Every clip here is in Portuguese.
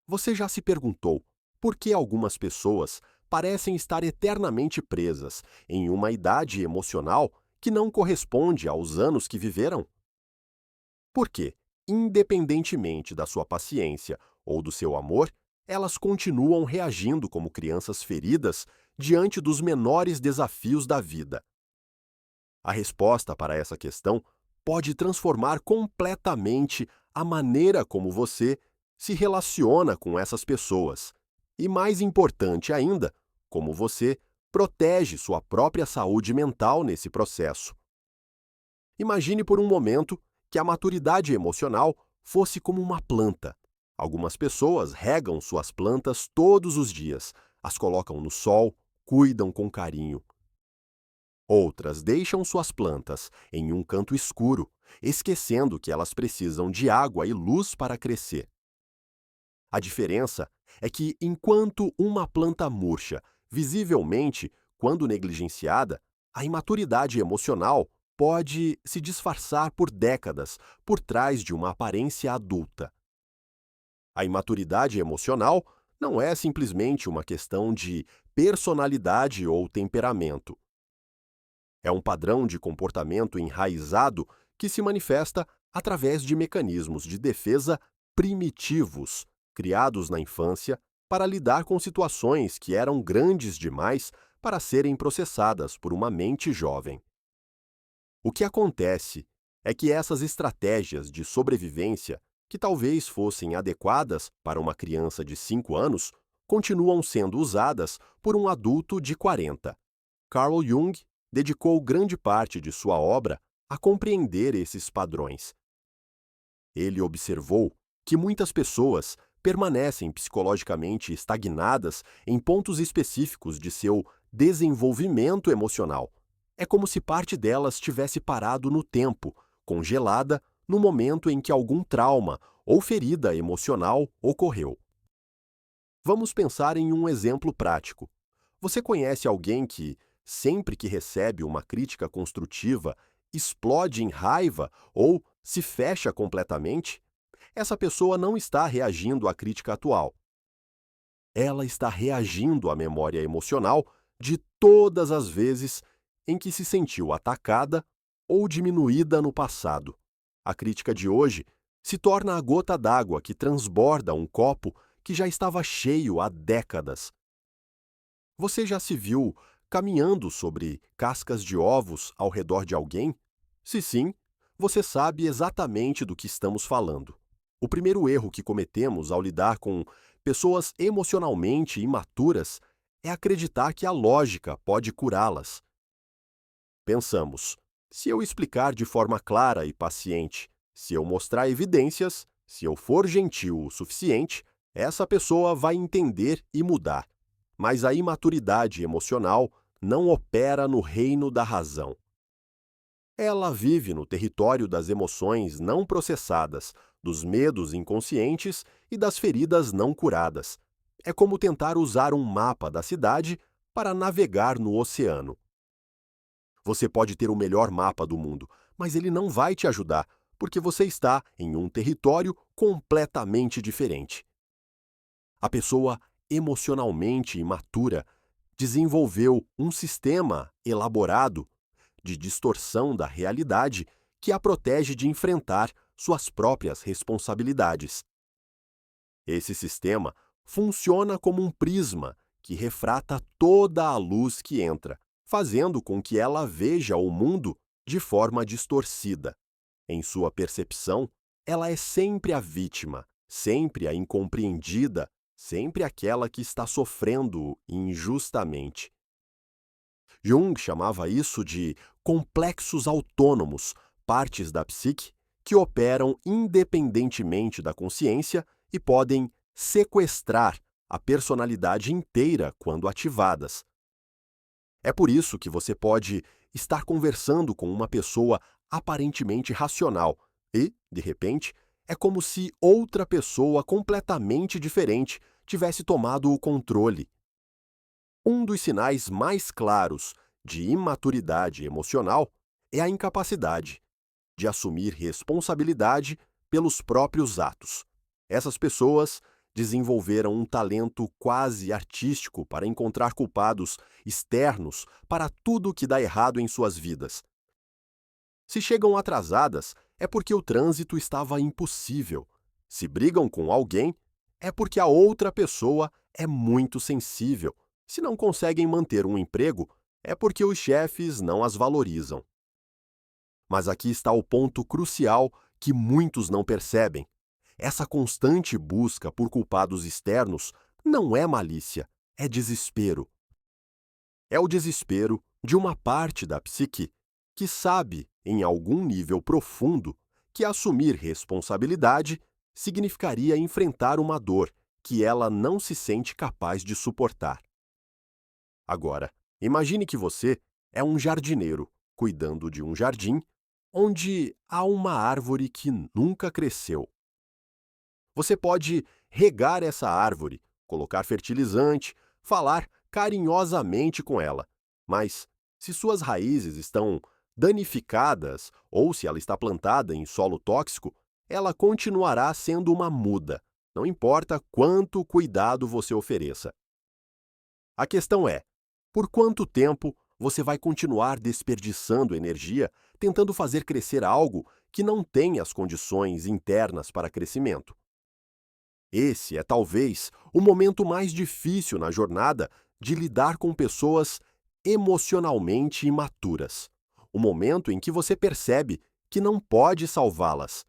Você já se perguntou por que algumas pessoas parecem estar eternamente presas em uma idade emocional que não corresponde aos anos que viveram? Porque, independentemente da sua paciência ou do seu amor, elas continuam reagindo como crianças feridas diante dos menores desafios da vida. A resposta para essa questão pode transformar completamente a maneira como você se relaciona com essas pessoas. E mais importante ainda, como você protege sua própria saúde mental nesse processo. Imagine por um momento que a maturidade emocional fosse como uma planta. Algumas pessoas regam suas plantas todos os dias, as colocam no sol, cuidam com carinho. Outras deixam suas plantas em um canto escuro, esquecendo que elas precisam de água e luz para crescer. A diferença é que, enquanto uma planta murcha, visivelmente, quando negligenciada, a imaturidade emocional pode se disfarçar por décadas por trás de uma aparência adulta. A imaturidade emocional não é simplesmente uma questão de personalidade ou temperamento. É um padrão de comportamento enraizado que se manifesta através de mecanismos de defesa primitivos, criados na infância para lidar com situações que eram grandes demais para serem processadas por uma mente jovem. O que acontece é que essas estratégias de sobrevivência, que talvez fossem adequadas para uma criança de 5 anos, continuam sendo usadas por um adulto de 40. Carl Jung dedicou grande parte de sua obra a compreender esses padrões. Ele observou que muitas pessoas permanecem psicologicamente estagnadas em pontos específicos de seu desenvolvimento emocional. É como se parte delas tivesse parado no tempo, congelada no momento em que algum trauma ou ferida emocional ocorreu. Vamos pensar em um exemplo prático. Você conhece alguém que, sempre que recebe uma crítica construtiva, explode em raiva ou se fecha completamente? Essa pessoa não está reagindo à crítica atual. Ela está reagindo à memória emocional de todas as vezes em que se sentiu atacada ou diminuída no passado. A crítica de hoje se torna a gota d'água que transborda um copo que já estava cheio há décadas. Você já se viu caminhando sobre cascas de ovos ao redor de alguém? Se sim, você sabe exatamente do que estamos falando. O primeiro erro que cometemos ao lidar com pessoas emocionalmente imaturas é acreditar que a lógica pode curá-las. Pensamos, se eu explicar de forma clara e paciente, se eu mostrar evidências, se eu for gentil o suficiente, essa pessoa vai entender e mudar. Mas a imaturidade emocional não opera no reino da razão. Ela vive no território das emoções não processadas, dos medos inconscientes e das feridas não curadas. É como tentar usar um mapa da cidade para navegar no oceano. Você pode ter o melhor mapa do mundo, mas ele não vai te ajudar, porque você está em um território completamente diferente. A pessoa emocionalmente imatura desenvolveu um sistema elaborado de distorção da realidade que a protege de enfrentar suas próprias responsabilidades. Esse sistema funciona como um prisma que refrata toda a luz que entra, fazendo com que ela veja o mundo de forma distorcida. Em sua percepção, ela é sempre a vítima, sempre a incompreendida, sempre aquela que está sofrendo injustamente. Jung chamava isso de complexos autônomos, partes da psique que operam independentemente da consciência e podem sequestrar a personalidade inteira quando ativadas. É por isso que você pode estar conversando com uma pessoa aparentemente racional e, de repente, é como se outra pessoa completamente diferente tivesse tomado o controle. Um dos sinais mais claros de imaturidade emocional é a incapacidade de assumir responsabilidade pelos próprios atos. Essas pessoas desenvolveram um talento quase artístico para encontrar culpados externos para tudo que dá errado em suas vidas. Se chegam atrasadas, é porque o trânsito estava impossível. Se brigam com alguém, é porque a outra pessoa é muito sensível. Se não conseguem manter um emprego, é porque os chefes não as valorizam. Mas aqui está o ponto crucial que muitos não percebem. Essa constante busca por culpados externos não é malícia, é desespero. É o desespero de uma parte da psique que sabe, em algum nível profundo, que assumir responsabilidade significaria enfrentar uma dor que ela não se sente capaz de suportar. Agora, imagine que você é um jardineiro cuidando de um jardim onde há uma árvore que nunca cresceu. Você pode regar essa árvore, colocar fertilizante, falar carinhosamente com ela, mas se suas raízes estão danificadas ou se ela está plantada em solo tóxico, ela continuará sendo uma muda, não importa quanto cuidado você ofereça. A questão é: por quanto tempo você vai continuar desperdiçando energia tentando fazer crescer algo que não tem as condições internas para crescimento? Esse é talvez o momento mais difícil na jornada de lidar com pessoas emocionalmente imaturas. O momento em que você percebe que não pode salvá-las.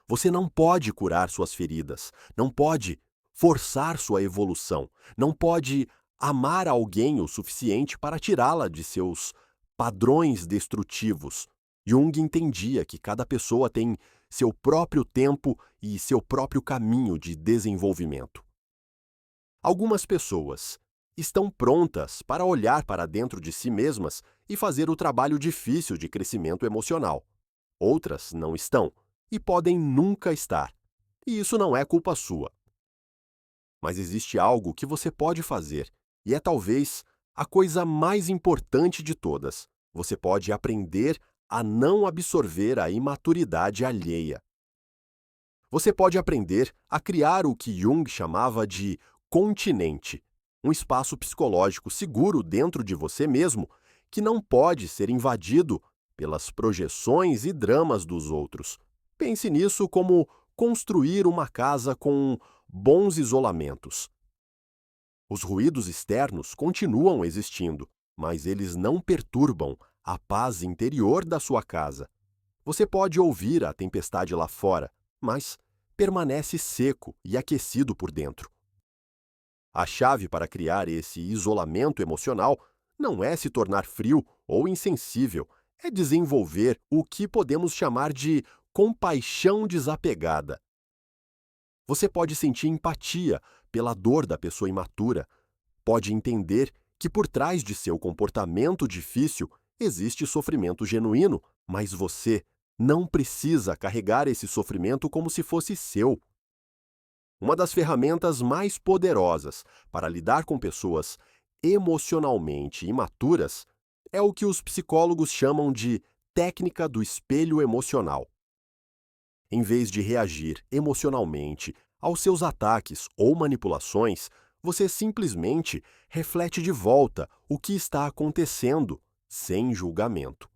Você não pode curar suas feridas, não pode forçar sua evolução, não pode amar alguém o suficiente para tirá-la de seus padrões destrutivos. Jung entendia que cada pessoa tem seu próprio tempo e seu próprio caminho de desenvolvimento. Algumas pessoas estão prontas para olhar para dentro de si mesmas e fazer o trabalho difícil de crescimento emocional. Outras não estão e podem nunca estar. E isso não é culpa sua. Mas existe algo que você pode fazer, e é talvez a coisa mais importante de todas. Você pode aprender a não absorver a imaturidade alheia. Você pode aprender a criar o que Jung chamava de continente, um espaço psicológico seguro dentro de você mesmo que não pode ser invadido pelas projeções e dramas dos outros. Pense nisso como construir uma casa com bons isolamentos. Os ruídos externos continuam existindo, mas eles não perturbam a paz interior da sua casa. Você pode ouvir a tempestade lá fora, mas permanece seco e aquecido por dentro. A chave para criar esse isolamento emocional não é se tornar frio ou insensível, é desenvolver o que podemos chamar de compaixão desapegada. Você pode sentir empatia pela dor da pessoa imatura, pode entender que por trás de seu comportamento difícil existe sofrimento genuíno, mas você não precisa carregar esse sofrimento como se fosse seu. Uma das ferramentas mais poderosas para lidar com pessoas emocionalmente imaturas é o que os psicólogos chamam de técnica do espelho emocional. Em vez de reagir emocionalmente aos seus ataques ou manipulações, você simplesmente reflete de volta o que está acontecendo, sem julgamento.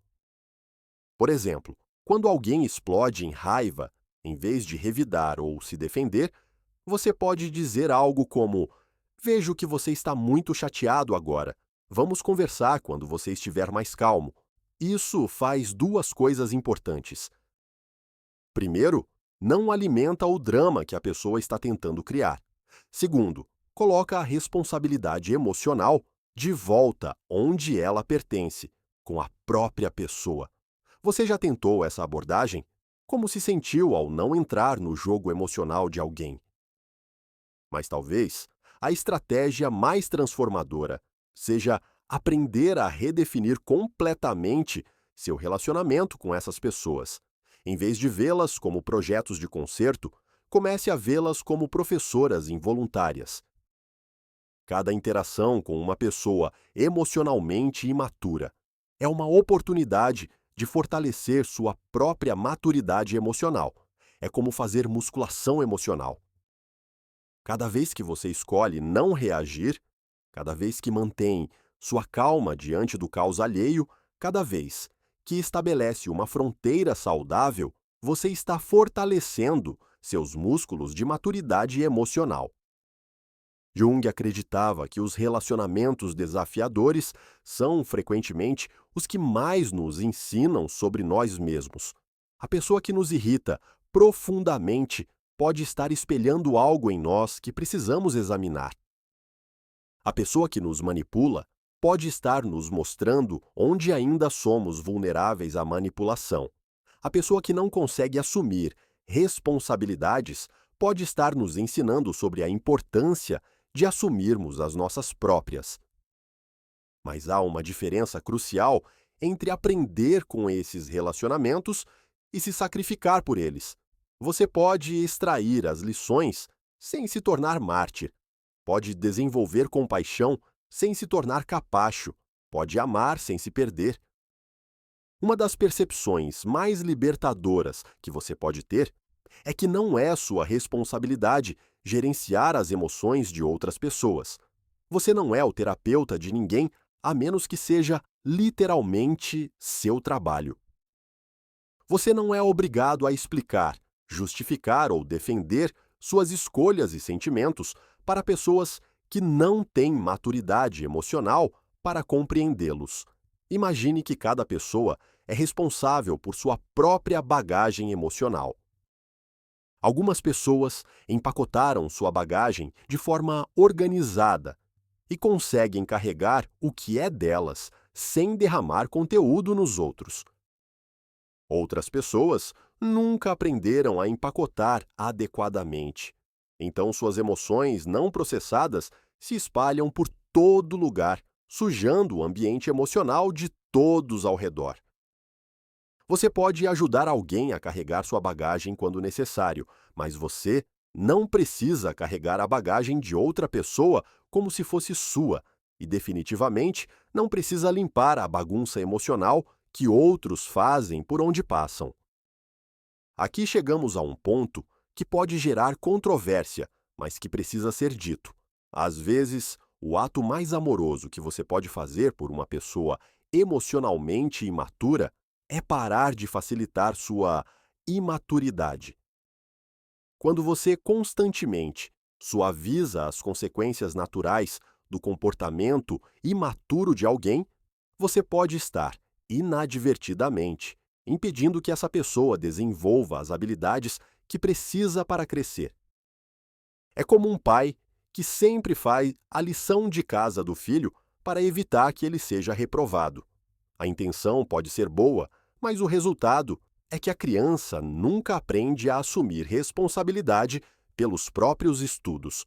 Por exemplo, quando alguém explode em raiva, em vez de revidar ou se defender, você pode dizer algo como: "Vejo que você está muito chateado agora. Vamos conversar quando você estiver mais calmo." Isso faz duas coisas importantes. Primeiro, não alimenta o drama que a pessoa está tentando criar. Segundo, coloca a responsabilidade emocional de volta onde ela pertence, com a própria pessoa. Você já tentou essa abordagem? Como se sentiu ao não entrar no jogo emocional de alguém? Mas talvez a estratégia mais transformadora seja aprender a redefinir completamente seu relacionamento com essas pessoas. Em vez de vê-las como projetos de conserto, comece a vê-las como professoras involuntárias. Cada interação com uma pessoa emocionalmente imatura é uma oportunidade de fortalecer sua própria maturidade emocional. É como fazer musculação emocional. Cada vez que você escolhe não reagir, cada vez que mantém sua calma diante do caos alheio, cada vez que estabelece uma fronteira saudável, você está fortalecendo seus músculos de maturidade emocional. Jung acreditava que os relacionamentos desafiadores são, frequentemente, os que mais nos ensinam sobre nós mesmos. A pessoa que nos irrita profundamente pode estar espelhando algo em nós que precisamos examinar. A pessoa que nos manipula pode estar nos mostrando onde ainda somos vulneráveis à manipulação. A pessoa que não consegue assumir responsabilidades pode estar nos ensinando sobre a importância de assumirmos as nossas próprias. Mas há uma diferença crucial entre aprender com esses relacionamentos e se sacrificar por eles. Você pode extrair as lições sem se tornar mártir. Pode desenvolver compaixão sem se tornar capacho. Pode amar sem se perder. Uma das percepções mais libertadoras que você pode ter é que não é sua responsabilidade gerenciar as emoções de outras pessoas. Você não é o terapeuta de ninguém, a menos que seja literalmente seu trabalho. Você não é obrigado a explicar, justificar ou defender suas escolhas e sentimentos para pessoas que não têm maturidade emocional para compreendê-los. Imagine que cada pessoa é responsável por sua própria bagagem emocional. Algumas pessoas empacotaram sua bagagem de forma organizada e conseguem carregar o que é delas sem derramar conteúdo nos outros. Outras pessoas nunca aprenderam a empacotar adequadamente. Então, suas emoções não processadas se espalham por todo lugar, sujando o ambiente emocional de todos ao redor. Você pode ajudar alguém a carregar sua bagagem quando necessário, mas você não precisa carregar a bagagem de outra pessoa como se fosse sua, e definitivamente não precisa limpar a bagunça emocional que outros fazem por onde passam. Aqui chegamos a um ponto que pode gerar controvérsia, mas que precisa ser dito. Às vezes, o ato mais amoroso que você pode fazer por uma pessoa emocionalmente imatura é parar de facilitar sua imaturidade. Quando você constantemente suaviza as consequências naturais do comportamento imaturo de alguém, você pode estar, inadvertidamente, impedindo que essa pessoa desenvolva as habilidades que precisa para crescer. É como um pai que sempre faz a lição de casa do filho para evitar que ele seja reprovado. A intenção pode ser boa, mas o resultado é que a criança nunca aprende a assumir responsabilidade pelos próprios estudos.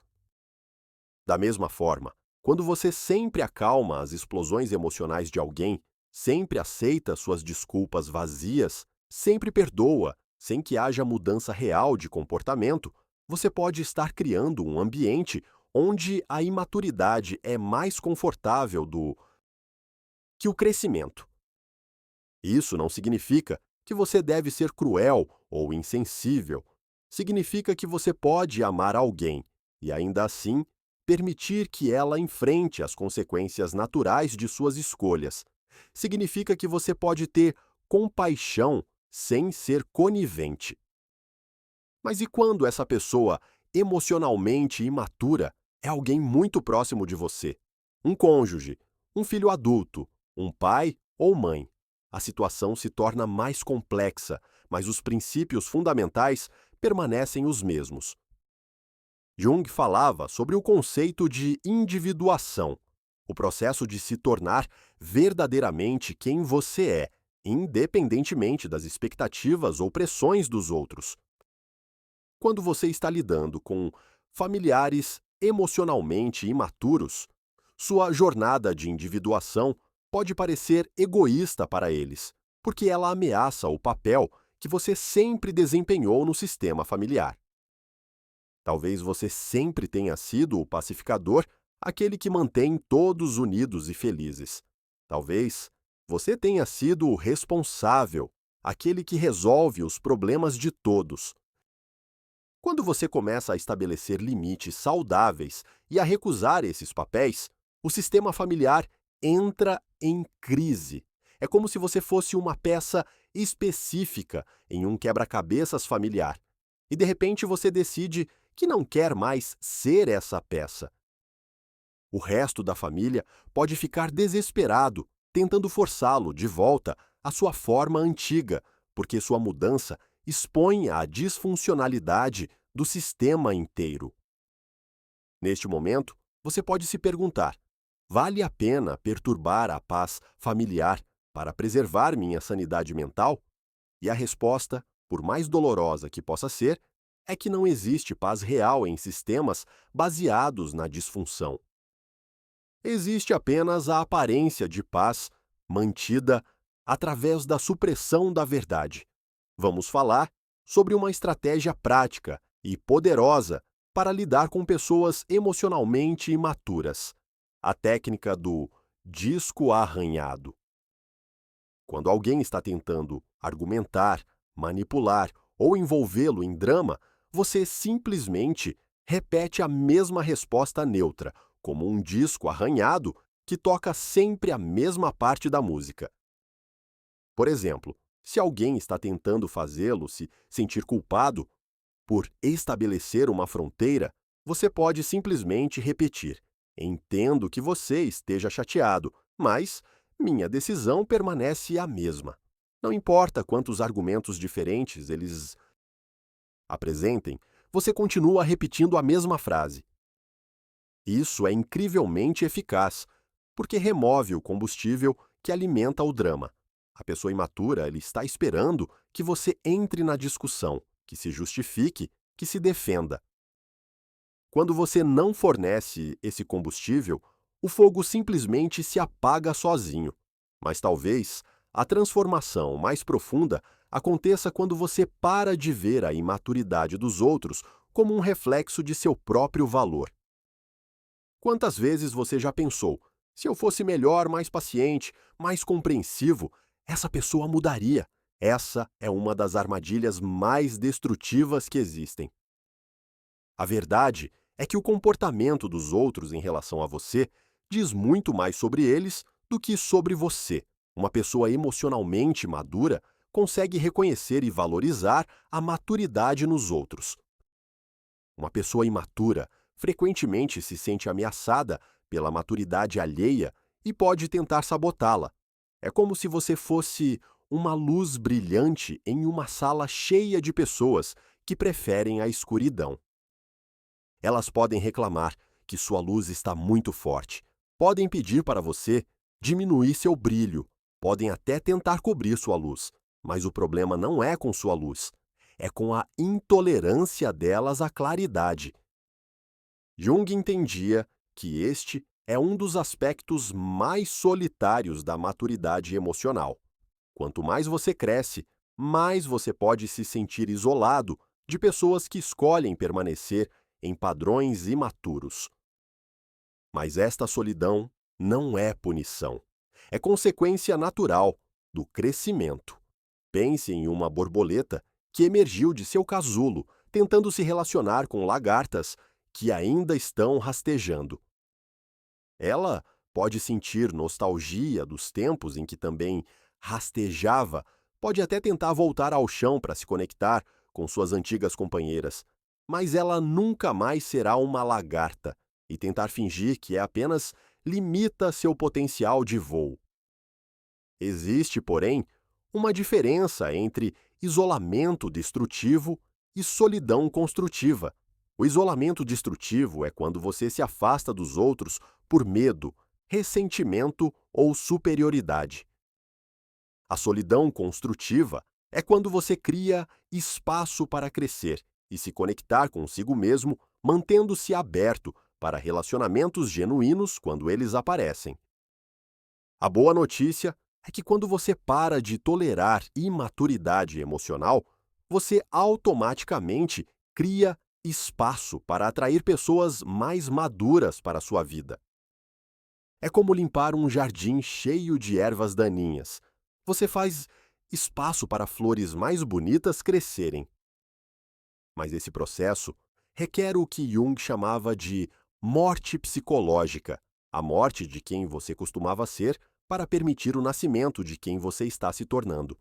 Da mesma forma, quando você sempre acalma as explosões emocionais de alguém, sempre aceita suas desculpas vazias, sempre perdoa, sem que haja mudança real de comportamento, você pode estar criando um ambiente onde a imaturidade é mais confortável do que o crescimento. Isso não significa que você deve ser cruel ou insensível. Significa que você pode amar alguém e, ainda assim, permitir que ela enfrente as consequências naturais de suas escolhas. Significa que você pode ter compaixão sem ser conivente. Mas e quando essa pessoa emocionalmente imatura é alguém muito próximo de você? Um cônjuge, um filho adulto, um pai ou mãe? A situação se torna mais complexa, mas os princípios fundamentais permanecem os mesmos. Jung falava sobre o conceito de individuação, o processo de se tornar verdadeiramente quem você é, independentemente das expectativas ou pressões dos outros. Quando você está lidando com familiares emocionalmente imaturos, sua jornada de individuação pode parecer egoísta para eles, porque ela ameaça o papel que você sempre desempenhou no sistema familiar. Talvez você sempre tenha sido o pacificador, aquele que mantém todos unidos e felizes. Talvez você tenha sido o responsável, aquele que resolve os problemas de todos. Quando você começa a estabelecer limites saudáveis e a recusar esses papéis, o sistema familiar entra em crise. É como se você fosse uma peça específica em um quebra-cabeças familiar. E de repente você decide que não quer mais ser essa peça. O resto da família pode ficar desesperado, tentando forçá-lo de volta à sua forma antiga, porque sua mudança expõe a disfuncionalidade do sistema inteiro. Neste momento, você pode se perguntar: vale a pena perturbar a paz familiar para preservar minha sanidade mental? E a resposta, por mais dolorosa que possa ser, é que não existe paz real em sistemas baseados na disfunção. Existe apenas a aparência de paz mantida através da supressão da verdade. Vamos falar sobre uma estratégia prática e poderosa para lidar com pessoas emocionalmente imaturas: a técnica do disco arranhado. Quando alguém está tentando argumentar, manipular ou envolvê-lo em drama, você simplesmente repete a mesma resposta neutra, como um disco arranhado que toca sempre a mesma parte da música. Por exemplo, se alguém está tentando fazê-lo se sentir culpado por estabelecer uma fronteira, você pode simplesmente repetir: entendo que você esteja chateado, mas minha decisão permanece a mesma. Não importa quantos argumentos diferentes eles apresentem, você continua repetindo a mesma frase. Isso é incrivelmente eficaz, porque remove o combustível que alimenta o drama. A pessoa imatura ele está esperando que você entre na discussão, que se justifique, que se defenda. Quando você não fornece esse combustível, o fogo simplesmente se apaga sozinho. Mas talvez a transformação mais profunda aconteça quando você para de ver a imaturidade dos outros como um reflexo de seu próprio valor. Quantas vezes você já pensou: se eu fosse melhor, mais paciente, mais compreensivo, essa pessoa mudaria? Essa é uma das armadilhas mais destrutivas que existem. A verdade é que o comportamento dos outros em relação a você diz muito mais sobre eles do que sobre você. Uma pessoa emocionalmente madura consegue reconhecer e valorizar a maturidade nos outros. Uma pessoa imatura frequentemente se sente ameaçada pela maturidade alheia e pode tentar sabotá-la. É como se você fosse uma luz brilhante em uma sala cheia de pessoas que preferem a escuridão. Elas podem reclamar que sua luz está muito forte, podem pedir para você diminuir seu brilho, podem até tentar cobrir sua luz, mas o problema não é com sua luz, é com a intolerância delas à claridade. Jung entendia que este é um dos aspectos mais solitários da maturidade emocional. Quanto mais você cresce, mais você pode se sentir isolado de pessoas que escolhem permanecer em padrões imaturos. Mas esta solidão não é punição. É consequência natural do crescimento. Pense em uma borboleta que emergiu de seu casulo, tentando se relacionar com lagartas que ainda estão rastejando. Ela pode sentir nostalgia dos tempos em que também rastejava, pode até tentar voltar ao chão para se conectar com suas antigas companheiras, mas ela nunca mais será uma lagarta, e tentar fingir que é apenas limita seu potencial de voo. Existe, porém, uma diferença entre isolamento destrutivo e solidão construtiva. O isolamento destrutivo é quando você se afasta dos outros por medo, ressentimento ou superioridade. A solidão construtiva é quando você cria espaço para crescer e se conectar consigo mesmo, mantendo-se aberto para relacionamentos genuínos quando eles aparecem. A boa notícia é que quando você para de tolerar imaturidade emocional, você automaticamente cria espaço para atrair pessoas mais maduras para a sua vida. É como limpar um jardim cheio de ervas daninhas. Você faz espaço para flores mais bonitas crescerem. Mas esse processo requer o que Jung chamava de morte psicológica, a morte de quem você costumava ser para permitir o nascimento de quem você está se tornando.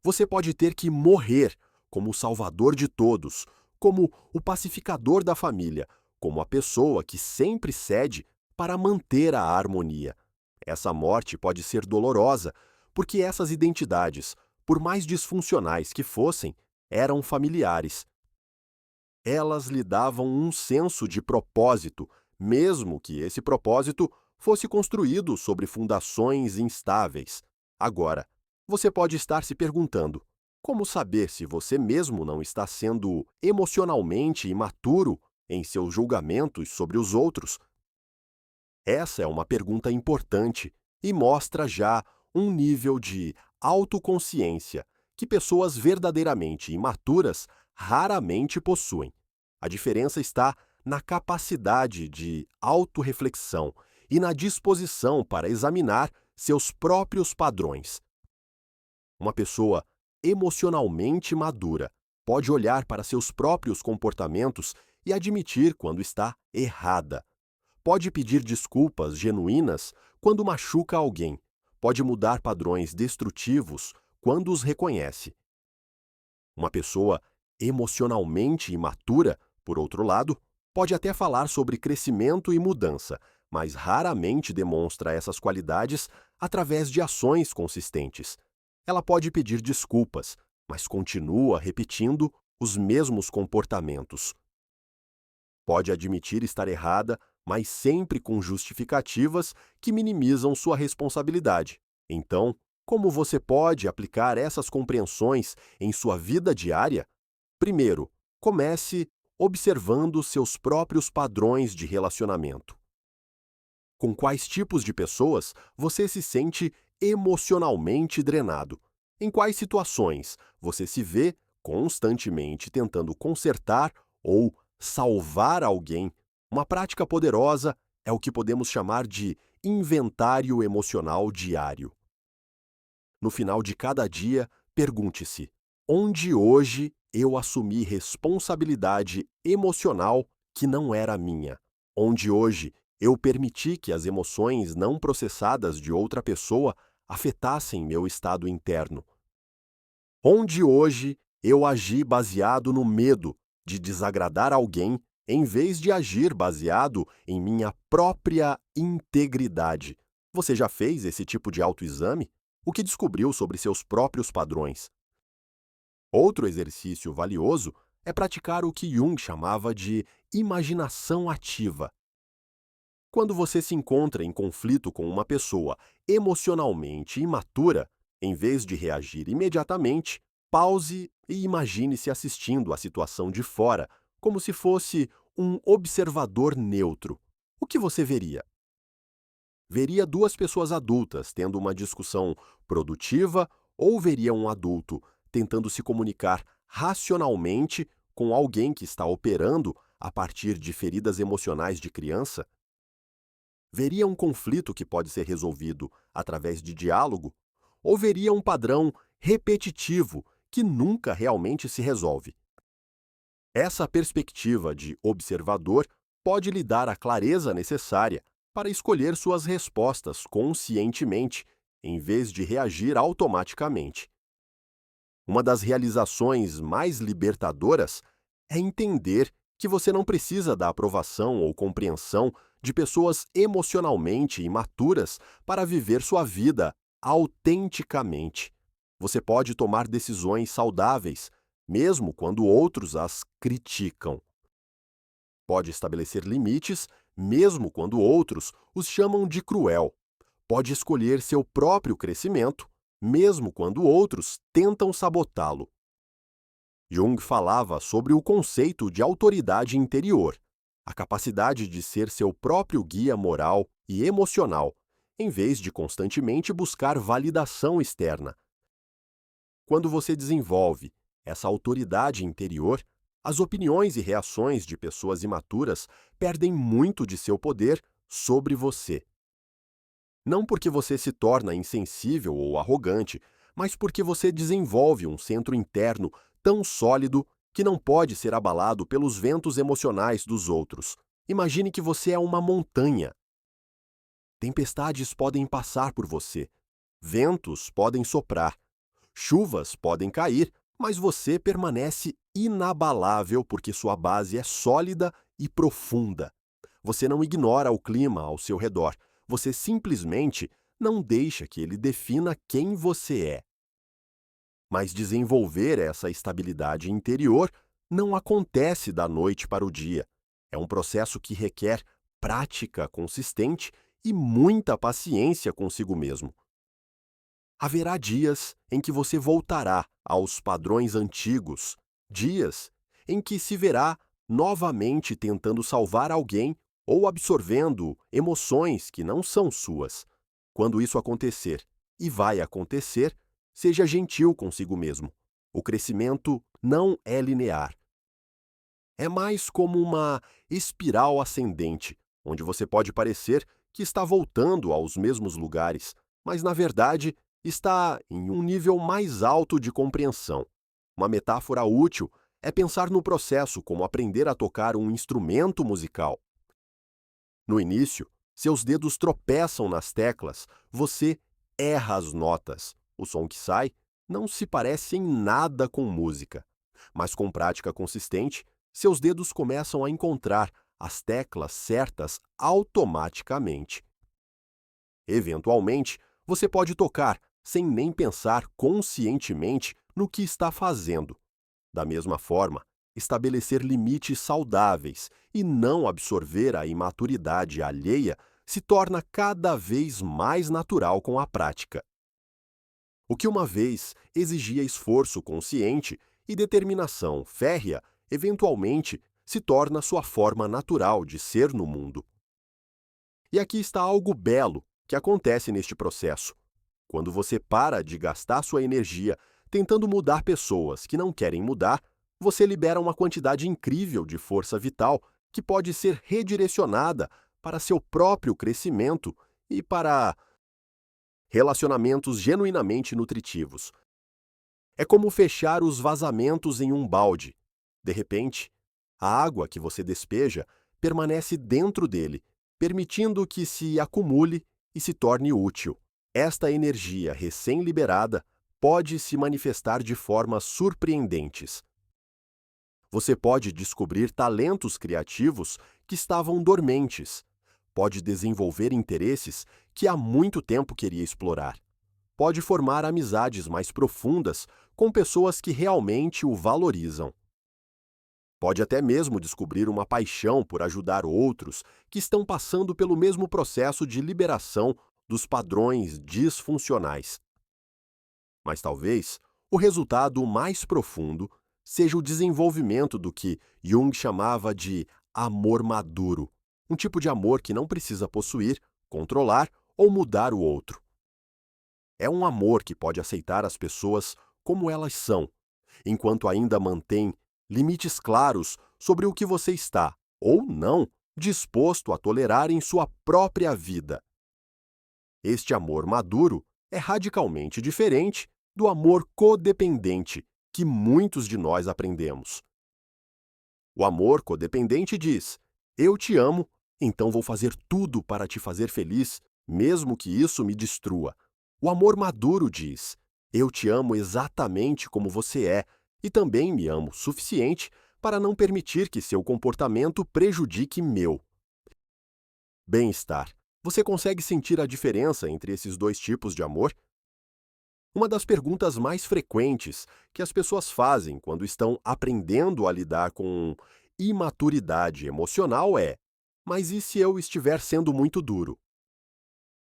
Você pode ter que morrer como o salvador de todos, como o pacificador da família, como a pessoa que sempre cede para manter a harmonia. Essa morte pode ser dolorosa, porque essas identidades, por mais disfuncionais que fossem, eram familiares. Elas lhe davam um senso de propósito, mesmo que esse propósito fosse construído sobre fundações instáveis. Agora, você pode estar se perguntando: como saber se você mesmo não está sendo emocionalmente imaturo em seus julgamentos sobre os outros? Essa é uma pergunta importante e mostra já um nível de autoconsciência que pessoas verdadeiramente imaturas raramente possuem. A diferença está na capacidade de autorreflexão e na disposição para examinar seus próprios padrões. Uma pessoa emocionalmente madura pode olhar para seus próprios comportamentos e admitir quando está errada. Pode pedir desculpas genuínas quando machuca alguém. Pode mudar padrões destrutivos quando os reconhece. Uma pessoa emocionalmente imatura, por outro lado, pode até falar sobre crescimento e mudança, mas raramente demonstra essas qualidades através de ações consistentes. Ela pode pedir desculpas, mas continua repetindo os mesmos comportamentos. Pode admitir estar errada, mas sempre com justificativas que minimizam sua responsabilidade. Então, como você pode aplicar essas compreensões em sua vida diária? Primeiro, comece observando seus próprios padrões de relacionamento. Com quais tipos de pessoas você se sente emocionalmente drenado? Em quais situações você se vê constantemente tentando consertar ou salvar alguém? Uma prática poderosa é o que podemos chamar de inventário emocional diário. No final de cada dia, pergunte-se: onde hoje eu assumi responsabilidade emocional que não era minha? Onde hoje eu permiti que as emoções não processadas de outra pessoa afetassem meu estado interno? Onde hoje eu agi baseado no medo de desagradar alguém em vez de agir baseado em minha própria integridade? Você já fez esse tipo de autoexame? O que descobriu sobre seus próprios padrões? Outro exercício valioso é praticar o que Jung chamava de imaginação ativa. Quando você se encontra em conflito com uma pessoa emocionalmente imatura, em vez de reagir imediatamente, pause e imagine-se assistindo à situação de fora, como se fosse um observador neutro. O que você veria? Veria duas pessoas adultas tendo uma discussão produtiva ou veria um adulto tentando se comunicar racionalmente com alguém que está operando a partir de feridas emocionais de criança? Veria um conflito que pode ser resolvido através de diálogo? Ou veria um padrão repetitivo que nunca realmente se resolve? Essa perspectiva de observador pode lhe dar a clareza necessária para escolher suas respostas conscientemente, em vez de reagir automaticamente. Uma das realizações mais libertadoras é entender que você não precisa da aprovação ou compreensão de pessoas emocionalmente imaturas para viver sua vida autenticamente. Você pode tomar decisões saudáveis, mesmo quando outros as criticam. Pode estabelecer limites, mesmo quando outros os chamam de cruel. Pode escolher seu próprio crescimento, mesmo quando outros tentam sabotá-lo. Jung falava sobre o conceito de autoridade interior, a capacidade de ser seu próprio guia moral e emocional, em vez de constantemente buscar validação externa. Quando você desenvolve essa autoridade interior, as opiniões e reações de pessoas imaturas perdem muito de seu poder sobre você. Não porque você se torna insensível ou arrogante, mas porque você desenvolve um centro interno tão sólido que não pode ser abalado pelos ventos emocionais dos outros. Imagine que você é uma montanha. Tempestades podem passar por você, ventos podem soprar, chuvas podem cair, mas você permanece inabalável porque sua base é sólida e profunda. Você não ignora o clima ao seu redor, você simplesmente não deixa que ele defina quem você é. Mas desenvolver essa estabilidade interior não acontece da noite para o dia. É um processo que requer prática consistente e muita paciência consigo mesmo. Haverá dias em que você voltará aos padrões antigos, dias em que se verá novamente tentando salvar alguém ou absorvendo emoções que não são suas. Quando isso acontecer, e vai acontecer, seja gentil consigo mesmo. O crescimento não é linear. É mais como uma espiral ascendente, onde você pode parecer que está voltando aos mesmos lugares, mas na verdade está em um nível mais alto de compreensão. Uma metáfora útil é pensar no processo como aprender a tocar um instrumento musical. No início, seus dedos tropeçam nas teclas, você erra as notas. O som que sai não se parece em nada com música. Mas com prática consistente, seus dedos começam a encontrar as teclas certas automaticamente. Eventualmente, você pode tocar sem nem pensar conscientemente no que está fazendo. Da mesma forma, estabelecer limites saudáveis e não absorver a imaturidade alheia se torna cada vez mais natural com a prática. O que uma vez exigia esforço consciente e determinação férrea, eventualmente se torna sua forma natural de ser no mundo. E aqui está algo belo que acontece neste processo. Quando você para de gastar sua energia tentando mudar pessoas que não querem mudar, você libera uma quantidade incrível de força vital que pode ser redirecionada para seu próprio crescimento e para relacionamentos genuinamente nutritivos. É como fechar os vazamentos em um balde. De repente, a água que você despeja permanece dentro dele, permitindo que se acumule e se torne útil. Esta energia recém-liberada pode se manifestar de formas surpreendentes. Você pode descobrir talentos criativos que estavam dormentes. Pode desenvolver interesses que há muito tempo queria explorar. Pode formar amizades mais profundas com pessoas que realmente o valorizam. Pode até mesmo descobrir uma paixão por ajudar outros que estão passando pelo mesmo processo de liberação dos padrões disfuncionais. Mas talvez o resultado mais profundo seja o desenvolvimento do que Jung chamava de amor maduro, um tipo de amor que não precisa possuir, controlar ou mudar o outro. É um amor que pode aceitar as pessoas como elas são, enquanto ainda mantém limites claros sobre o que você está, ou não, disposto a tolerar em sua própria vida. Este amor maduro é radicalmente diferente do amor codependente que muitos de nós aprendemos. O amor codependente diz: eu te amo, então vou fazer tudo para te fazer feliz, mesmo que isso me destrua. O amor maduro diz: eu te amo exatamente como você é e também me amo o suficiente para não permitir que seu comportamento prejudique meu. Bem-estar. Você consegue sentir a diferença entre esses dois tipos de amor? Uma das perguntas mais frequentes que as pessoas fazem quando estão aprendendo a lidar com imaturidade emocional é: mas e se eu estiver sendo muito duro?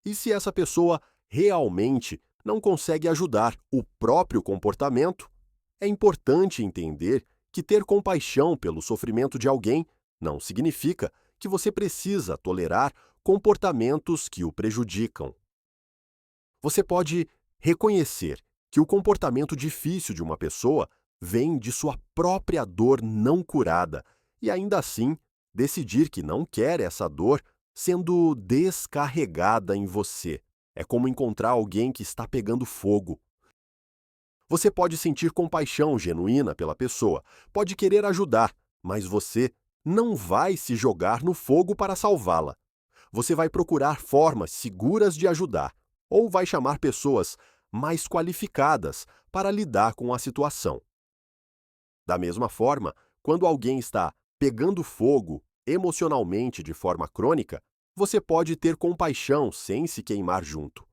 E se essa pessoa realmente não consegue ajudar o próprio comportamento? É importante entender que ter compaixão pelo sofrimento de alguém não significa que você precisa tolerar comportamentos que o prejudicam. Você pode reconhecer que o comportamento difícil de uma pessoa vem de sua própria dor não curada e ainda assim decidir que não quer essa dor sendo descarregada em você. É como encontrar alguém que está pegando fogo. Você pode sentir compaixão genuína pela pessoa, pode querer ajudar, mas você não vai se jogar no fogo para salvá-la. Você vai procurar formas seguras de ajudar, ou vai chamar pessoas mais qualificadas para lidar com a situação. Da mesma forma, quando alguém está pegando fogo emocionalmente de forma crônica, você pode ter compaixão sem se queimar junto.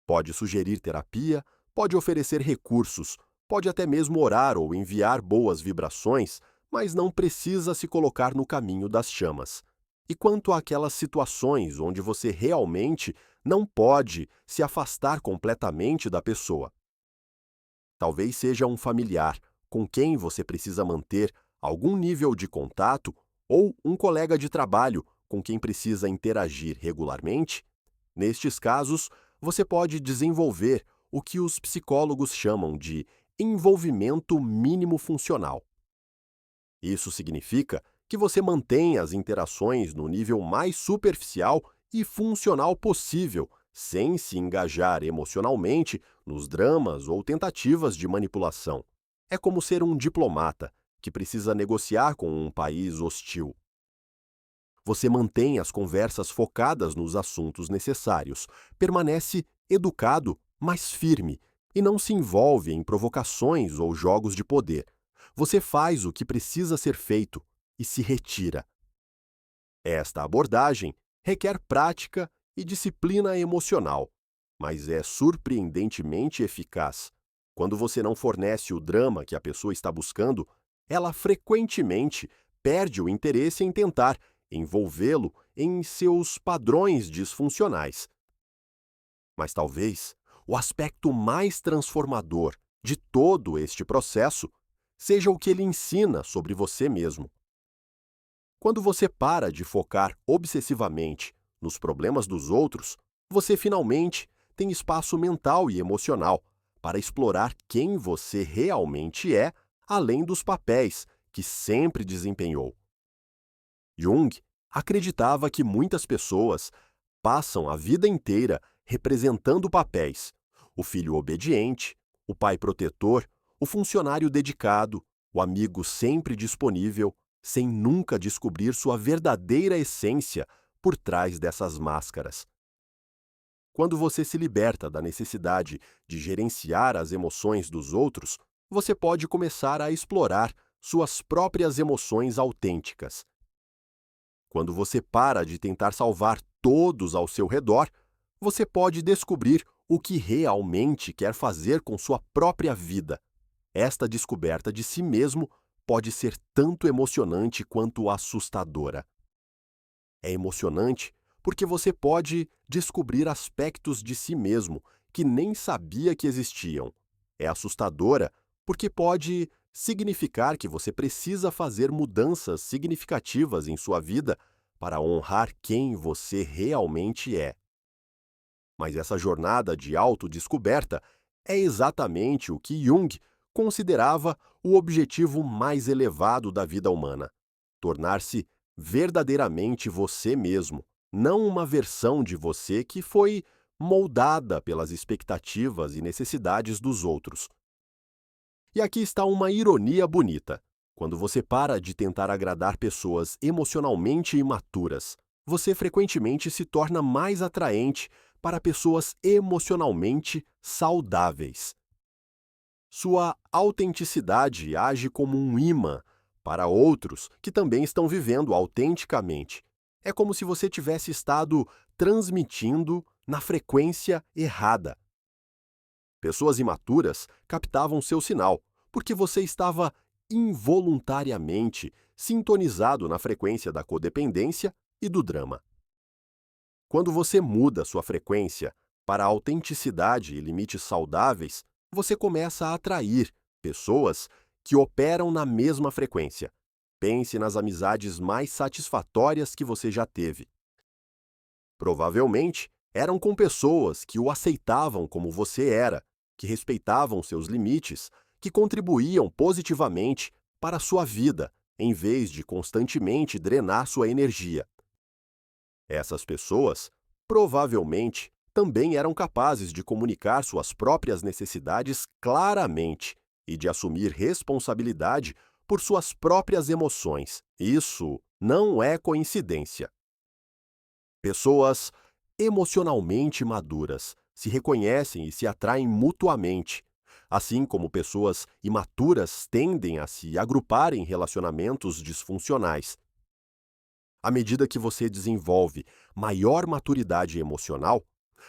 Pode sugerir terapia, pode oferecer recursos, pode até mesmo orar ou enviar boas vibrações, mas não precisa se colocar no caminho das chamas. E quanto àquelas situações onde você realmente não pode se afastar completamente da pessoa? Talvez seja um familiar com quem você precisa manter algum nível de contato ou um colega de trabalho com quem precisa interagir regularmente. Nestes casos, você pode desenvolver o que os psicólogos chamam de envolvimento mínimo funcional. Isso significa que você mantém as interações no nível mais superficial e funcional possível, sem se engajar emocionalmente nos dramas ou tentativas de manipulação. É como ser um diplomata que precisa negociar com um país hostil. Você mantém as conversas focadas nos assuntos necessários, permanece educado, mas firme, e não se envolve em provocações ou jogos de poder. Você faz o que precisa ser feito e se retira. Esta abordagem requer prática e disciplina emocional, mas é surpreendentemente eficaz. Quando você não fornece o drama que a pessoa está buscando, ela frequentemente perde o interesse em tentar envolvê-lo em seus padrões disfuncionais. Mas talvez o aspecto mais transformador de todo este processo seja o que ele ensina sobre você mesmo. Quando você para de focar obsessivamente nos problemas dos outros, você finalmente tem espaço mental e emocional para explorar quem você realmente é, além dos papéis que sempre desempenhou. Jung acreditava que muitas pessoas passam a vida inteira representando papéis: o filho obediente, o pai protetor, o funcionário dedicado, o amigo sempre disponível, sem nunca descobrir sua verdadeira essência por trás dessas máscaras. Quando você se liberta da necessidade de gerenciar as emoções dos outros, você pode começar a explorar suas próprias emoções autênticas. Quando você para de tentar salvar todos ao seu redor, você pode descobrir o que realmente quer fazer com sua própria vida. Esta descoberta de si mesmo pode ser tanto emocionante quanto assustadora. É emocionante porque você pode descobrir aspectos de si mesmo que nem sabia que existiam. É assustadora porque pode significar que você precisa fazer mudanças significativas em sua vida para honrar quem você realmente é. Mas essa jornada de autodescoberta é exatamente o que Jung considerava o objetivo mais elevado da vida humana: tornar-se verdadeiramente você mesmo, não uma versão de você que foi moldada pelas expectativas e necessidades dos outros. E aqui está uma ironia bonita. Quando você para de tentar agradar pessoas emocionalmente imaturas, você frequentemente se torna mais atraente para pessoas emocionalmente saudáveis. Sua autenticidade age como um imã para outros que também estão vivendo autenticamente. É como se você tivesse estado transmitindo na frequência errada. Pessoas imaturas captavam seu sinal, porque você estava involuntariamente sintonizado na frequência da codependência e do drama. Quando você muda sua frequência para a autenticidade e limites saudáveis, você começa a atrair pessoas que operam na mesma frequência. Pense nas amizades mais satisfatórias que você já teve. Provavelmente eram com pessoas que o aceitavam como você era, que respeitavam seus limites, que contribuíam positivamente para a sua vida, em vez de constantemente drenar sua energia. Essas pessoas provavelmente também eram capazes de comunicar suas próprias necessidades claramente e de assumir responsabilidade por suas próprias emoções. Isso não é coincidência. Pessoas emocionalmente maduras se reconhecem e se atraem mutuamente, assim como pessoas imaturas tendem a se agrupar em relacionamentos disfuncionais. À medida que você desenvolve maior maturidade emocional,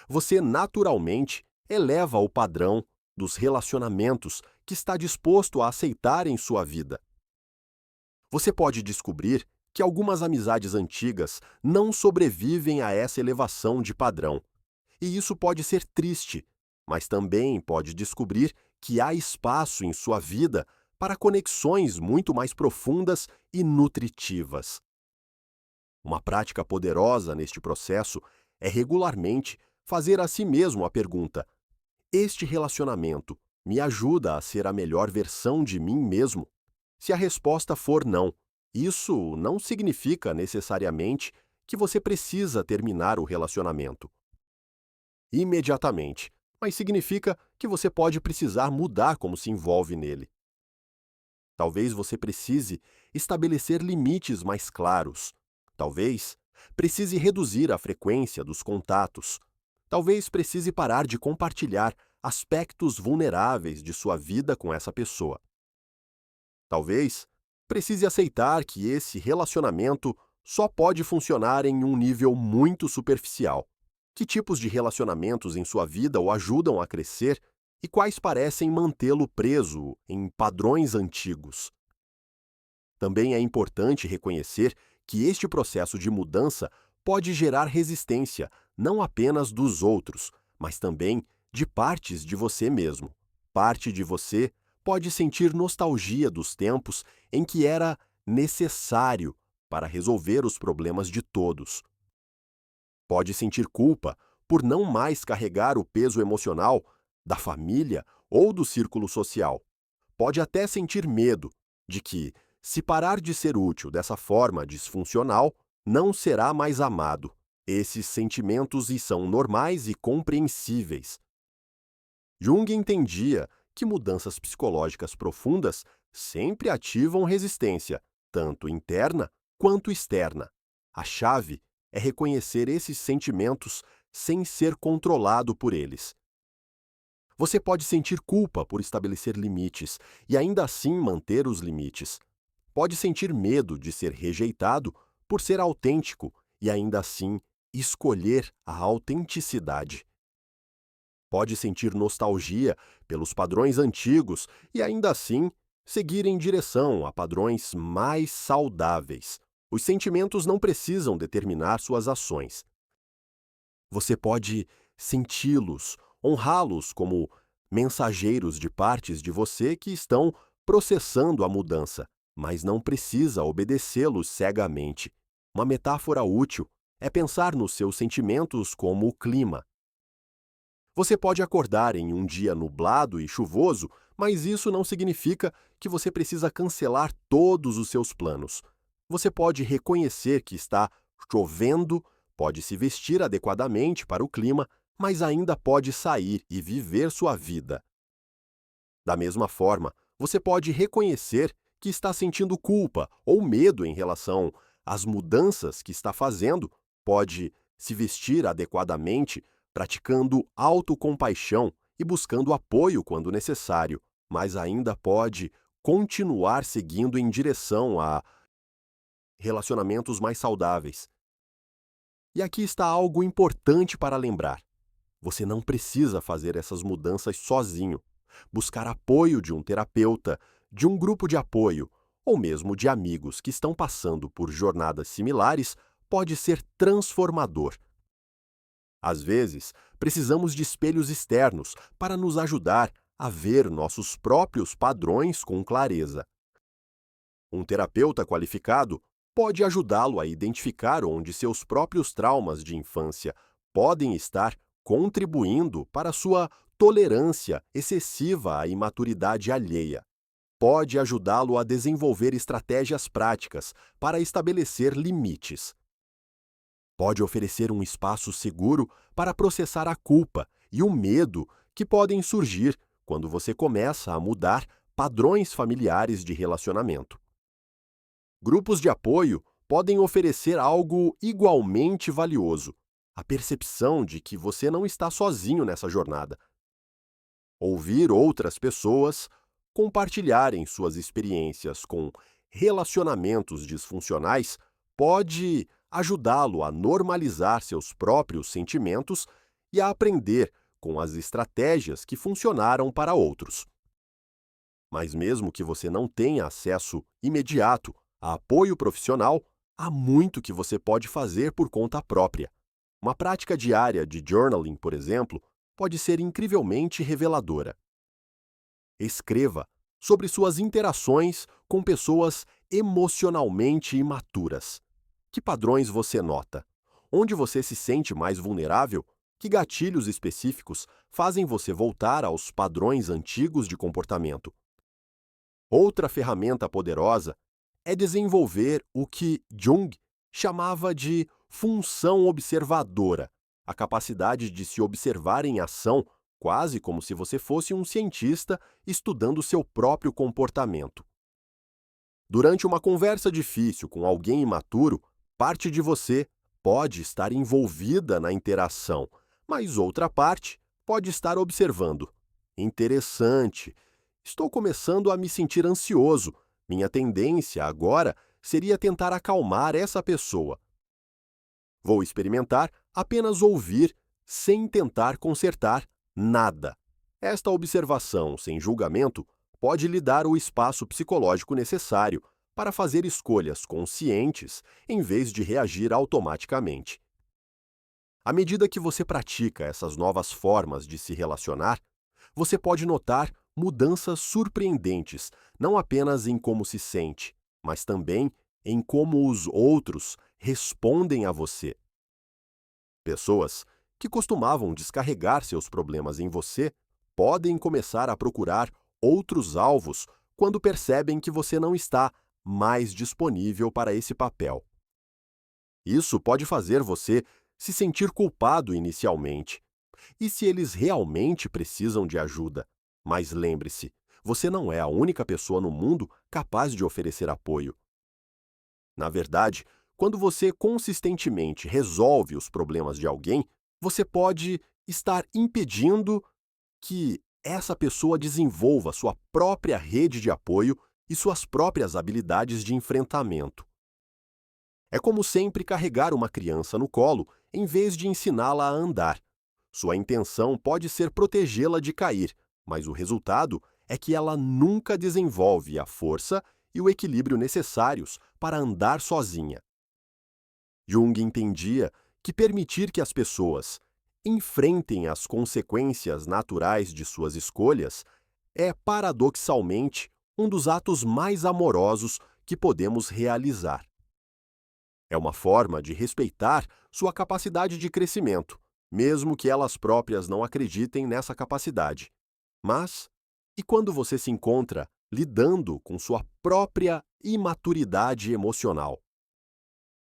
você naturalmente eleva o padrão dos relacionamentos que está disposto a aceitar em sua vida. Você pode descobrir que algumas amizades antigas não sobrevivem a essa elevação de padrão. E isso pode ser triste, mas também pode descobrir que há espaço em sua vida para conexões muito mais profundas e nutritivas. Uma prática poderosa neste processo é regularmente fazer a si mesmo a pergunta: este relacionamento me ajuda a ser a melhor versão de mim mesmo? Se a resposta for não, isso não significa necessariamente que você precisa terminar o relacionamento imediatamente, mas significa que você pode precisar mudar como se envolve nele. Talvez você precise estabelecer limites mais claros. Talvez precise reduzir a frequência dos contatos. Talvez precise parar de compartilhar aspectos vulneráveis de sua vida com essa pessoa. Talvez precise aceitar que esse relacionamento só pode funcionar em um nível muito superficial. Que tipos de relacionamentos em sua vida o ajudam a crescer e quais parecem mantê-lo preso em padrões antigos? Também é importante reconhecer que este processo de mudança pode gerar resistência, não apenas dos outros, mas também de partes de você mesmo. Parte de você pode sentir nostalgia dos tempos em que era necessário para resolver os problemas de todos. Pode sentir culpa por não mais carregar o peso emocional da família ou do círculo social. Pode até sentir medo de que, se parar de ser útil dessa forma disfuncional, não será mais amado. Esses sentimentos são normais e compreensíveis. Jung entendia que mudanças psicológicas profundas sempre ativam resistência, tanto interna quanto externa. A chave é reconhecer esses sentimentos sem ser controlado por eles. Você pode sentir culpa por estabelecer limites e ainda assim manter os limites. Pode sentir medo de ser rejeitado por ser autêntico e ainda assim escolher a autenticidade. Pode sentir nostalgia pelos padrões antigos e ainda assim seguir em direção a padrões mais saudáveis. Os sentimentos não precisam determinar suas ações. Você pode senti-los, honrá-los como mensageiros de partes de você que estão processando a mudança, mas não precisa obedecê-los cegamente. Uma metáfora útil é pensar nos seus sentimentos como o clima. Você pode acordar em um dia nublado e chuvoso, mas isso não significa que você precisa cancelar todos os seus planos. Você pode reconhecer que está chovendo, pode se vestir adequadamente para o clima, mas ainda pode sair e viver sua vida. Da mesma forma, você pode reconhecer que está sentindo culpa ou medo em relação às mudanças que está fazendo, pode se vestir adequadamente, praticando autocompaixão e buscando apoio quando necessário, mas ainda pode continuar seguindo em direção a relacionamentos mais saudáveis. E aqui está algo importante para lembrar. Você não precisa fazer essas mudanças sozinho. Buscar apoio de um terapeuta, de um grupo de apoio, ou mesmo de amigos que estão passando por jornadas similares pode ser transformador. Às vezes, precisamos de espelhos externos para nos ajudar a ver nossos próprios padrões com clareza. Um terapeuta qualificado pode ajudá-lo a identificar onde seus próprios traumas de infância podem estar contribuindo para sua tolerância excessiva à imaturidade alheia. Pode ajudá-lo a desenvolver estratégias práticas para estabelecer limites. Pode oferecer um espaço seguro para processar a culpa e o medo que podem surgir quando você começa a mudar padrões familiares de relacionamento. Grupos de apoio podem oferecer algo igualmente valioso: a percepção de que você não está sozinho nessa jornada. Ouvir outras pessoas compartilharem suas experiências com relacionamentos disfuncionais pode ajudá-lo a normalizar seus próprios sentimentos e a aprender com as estratégias que funcionaram para outros. Mas mesmo que você não tenha acesso imediato a apoio profissional, há muito que você pode fazer por conta própria. Uma prática diária de journaling, por exemplo, pode ser incrivelmente reveladora. Escreva sobre suas interações com pessoas emocionalmente imaturas. Que padrões você nota? Onde você se sente mais vulnerável? Que gatilhos específicos fazem você voltar aos padrões antigos de comportamento? Outra ferramenta poderosa é desenvolver o que Jung chamava de função observadora, a capacidade de se observar em ação, quase como se você fosse um cientista estudando seu próprio comportamento. Durante uma conversa difícil com alguém imaturo, parte de você pode estar envolvida na interação, mas outra parte pode estar observando. Interessante. Estou começando a me sentir ansioso. Minha tendência agora seria tentar acalmar essa pessoa. Vou experimentar apenas ouvir, sem tentar consertar nada. Esta observação, sem julgamento, pode lhe dar o espaço psicológico necessário para fazer escolhas conscientes em vez de reagir automaticamente. À medida que você pratica essas novas formas de se relacionar, você pode notar mudanças surpreendentes, não apenas em como se sente, mas também em como os outros respondem a você. Pessoas que costumavam descarregar seus problemas em você podem começar a procurar outros alvos quando percebem que você não está mais disponível para esse papel. Isso pode fazer você se sentir culpado inicialmente. E se eles realmente precisam de ajuda? Mas lembre-se, você não é a única pessoa no mundo capaz de oferecer apoio. Na verdade, quando você consistentemente resolve os problemas de alguém, você pode estar impedindo que essa pessoa desenvolva sua própria rede de apoio e suas próprias habilidades de enfrentamento. É como sempre carregar uma criança no colo em vez de ensiná-la a andar. Sua intenção pode ser protegê-la de cair, mas o resultado é que ela nunca desenvolve a força e o equilíbrio necessários para andar sozinha. Jung entendia que permitir que as pessoas enfrentem as consequências naturais de suas escolhas é, paradoxalmente, um dos atos mais amorosos que podemos realizar. É uma forma de respeitar sua capacidade de crescimento, mesmo que elas próprias não acreditem nessa capacidade. Mas, e quando você se encontra lidando com sua própria imaturidade emocional?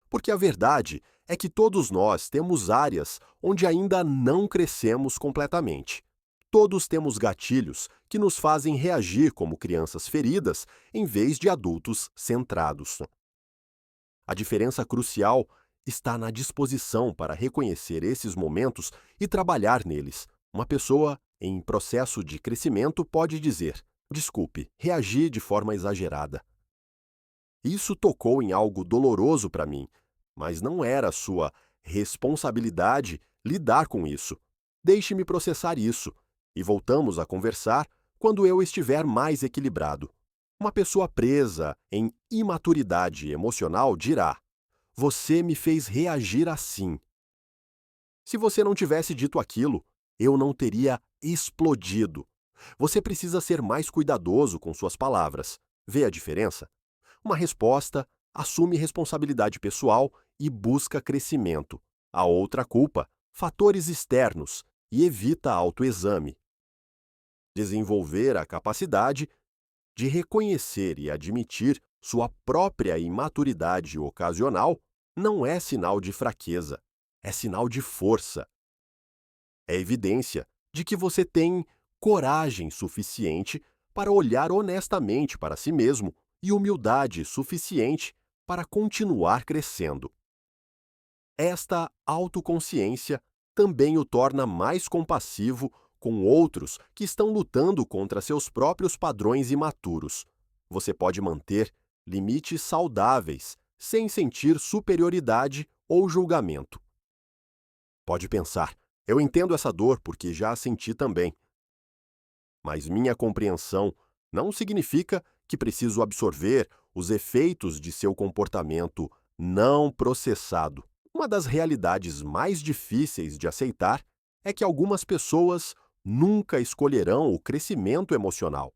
Porque a verdade é que todos nós temos áreas onde ainda não crescemos completamente. Todos temos gatilhos que nos fazem reagir como crianças feridas em vez de adultos centrados. A diferença crucial está na disposição para reconhecer esses momentos e trabalhar neles. Uma pessoa em processo de crescimento pode dizer: "Desculpe, reagi de forma exagerada. Isso tocou em algo doloroso para mim, mas não era sua responsabilidade lidar com isso. Deixe-me processar isso e voltamos a conversar quando eu estiver mais equilibrado." Uma pessoa presa em imaturidade emocional dirá: "Você me fez reagir assim. Se você não tivesse dito aquilo, eu não teria explodido." Você precisa ser mais cuidadoso com suas palavras. Vê a diferença? Uma resposta assume responsabilidade pessoal e busca crescimento. A outra culpa fatores externos e evita autoexame. Desenvolver a capacidade de reconhecer e admitir sua própria imaturidade ocasional não é sinal de fraqueza, é sinal de força. É evidência de que você tem coragem suficiente para olhar honestamente para si mesmo e humildade suficiente para continuar crescendo. Esta autoconsciência também o torna mais compassivo com outros que estão lutando contra seus próprios padrões imaturos. Você pode manter limites saudáveis, sem sentir superioridade ou julgamento. Pode pensar, eu entendo essa dor porque já a senti também. Mas minha compreensão não significa que preciso absorver os efeitos de seu comportamento não processado. Uma das realidades mais difíceis de aceitar é que algumas pessoas nunca escolherão o crescimento emocional.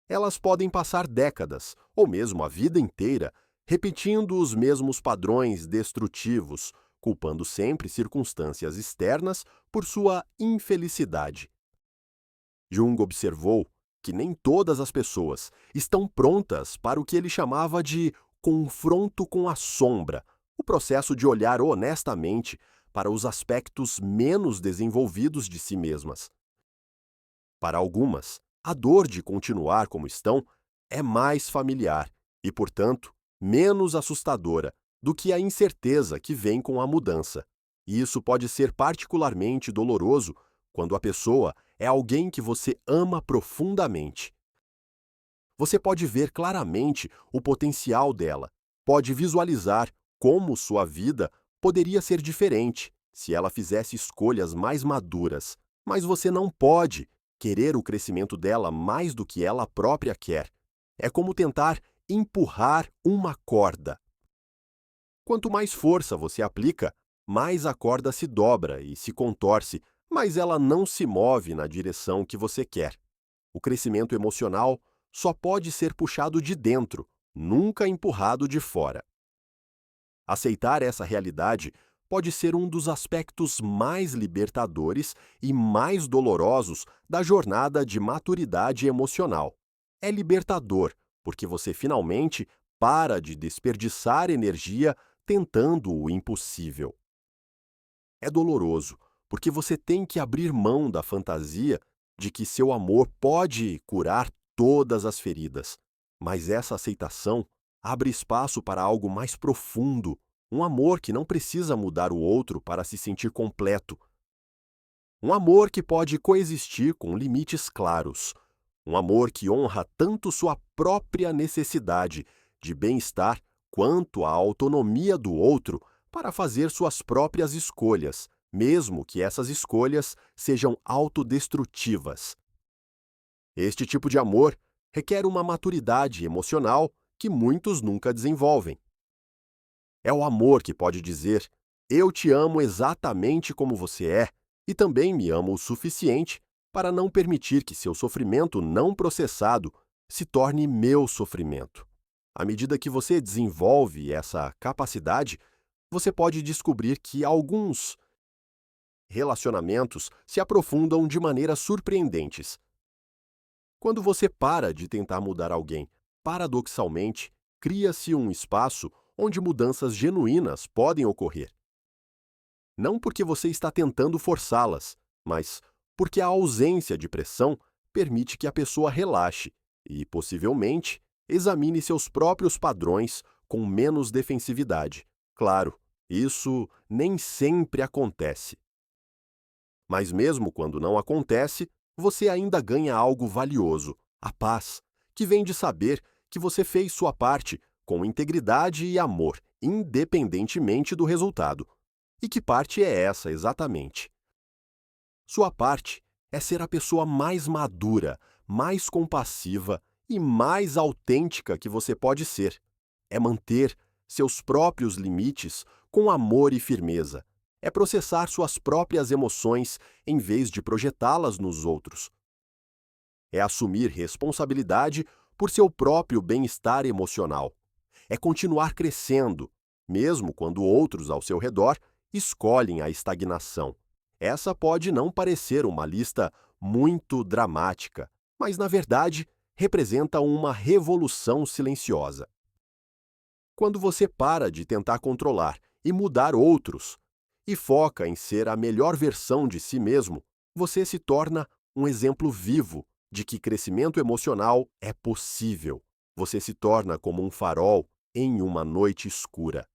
Elas podem passar décadas, ou mesmo a vida inteira, repetindo os mesmos padrões destrutivos, culpando sempre circunstâncias externas por sua infelicidade. Jung observou que nem todas as pessoas estão prontas para o que ele chamava de confronto com a sombra, o processo de olhar honestamente para os aspectos menos desenvolvidos de si mesmas. Para algumas, a dor de continuar como estão é mais familiar e, portanto, menos assustadora do que a incerteza que vem com a mudança. E isso pode ser particularmente doloroso quando a pessoa é alguém que você ama profundamente. Você pode ver claramente o potencial dela, pode visualizar como sua vida poderia ser diferente se ela fizesse escolhas mais maduras, mas você não pode querer o crescimento dela mais do que ela própria quer. É como tentar empurrar uma corda. Quanto mais força você aplica, mais a corda se dobra e se contorce, mas ela não se move na direção que você quer. O crescimento emocional só pode ser puxado de dentro, nunca empurrado de fora. Aceitar essa realidade pode ser um dos aspectos mais libertadores e mais dolorosos da jornada de maturidade emocional. É libertador, porque você finalmente para de desperdiçar energia tentando o impossível. É doloroso, porque você tem que abrir mão da fantasia de que seu amor pode curar todas as feridas. Mas essa aceitação abre espaço para algo mais profundo, um amor que não precisa mudar o outro para se sentir completo. Um amor que pode coexistir com limites claros. Um amor que honra tanto sua própria necessidade de bem-estar quanto a autonomia do outro para fazer suas próprias escolhas, mesmo que essas escolhas sejam autodestrutivas. Este tipo de amor requer uma maturidade emocional que muitos nunca desenvolvem. É o amor que pode dizer: eu te amo exatamente como você é e também me amo o suficiente para não permitir que seu sofrimento não processado se torne meu sofrimento. À medida que você desenvolve essa capacidade, você pode descobrir que alguns relacionamentos se aprofundam de maneiras surpreendentes. Quando você para de tentar mudar alguém, paradoxalmente, cria-se um espaço onde mudanças genuínas podem ocorrer. Não porque você está tentando forçá-las, mas porque a ausência de pressão permite que a pessoa relaxe e, possivelmente, examine seus próprios padrões com menos defensividade. Claro, isso nem sempre acontece. Mas mesmo quando não acontece, você ainda ganha algo valioso, a paz, que vem de saber que você fez sua parte com integridade e amor, independentemente do resultado. E que parte é essa exatamente? Sua parte é ser a pessoa mais madura, mais compassiva e mais autêntica que você pode ser. É manter seus próprios limites com amor e firmeza. É processar suas próprias emoções em vez de projetá-las nos outros. É assumir responsabilidade por seu próprio bem-estar emocional. É continuar crescendo, mesmo quando outros ao seu redor escolhem a estagnação. Essa pode não parecer uma lista muito dramática, mas na verdade representa uma revolução silenciosa. Quando você para de tentar controlar e mudar outros e foca em ser a melhor versão de si mesmo, você se torna um exemplo vivo de que crescimento emocional é possível. Você se torna como um farol em uma noite escura.